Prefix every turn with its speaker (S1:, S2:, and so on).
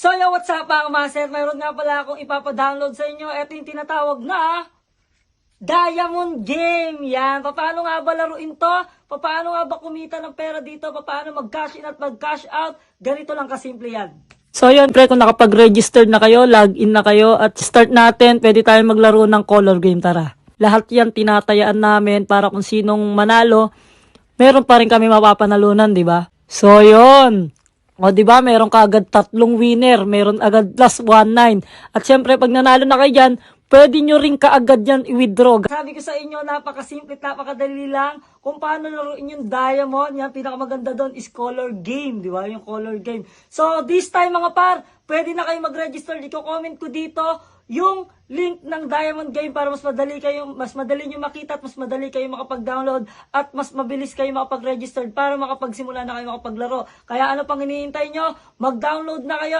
S1: So yo, what's up mga master? Mayroon nga pala akong ipapadownload sa inyo. Ito yung tinatawag na Diamond Game. Yan. Paano nga ba laruin to? Paano nga ba kumita ng pera dito? Paano mag-cash in at mag-cash out? Ganito lang kasimple yan. So yun, pre, kung nakapag-registered na kayo, log in na kayo, at start natin, pwede tayo maglaro ng color game, tara. Lahat yan tinatayaan namin para kung sinong manalo, meron pa rin kami mapapanalunan, di ba? So yun. O di ba, meron kaagad 3 winner, meron agad plus 1-9. At syempre, pag nanalo na kayo dyan, pwede nyo rin kaagad yan i-withdraw. Sabi ko sa inyo, napakasimple, napakadali lang kung paano laruin yung Diamond. Yan, pinakamaganda doon is color game, di ba? Yung color game. So, this time mga par, pwede na kayo mag-register. I-comment ko dito yung link ng Diamond Game para mas madali nyo makita at mas madali kayo makapag-download at mas mabilis kayo makapag-register para makapagsimula na kayo makapaglaro. Kaya ano pang hinihintay nyo? Mag-download na kayo.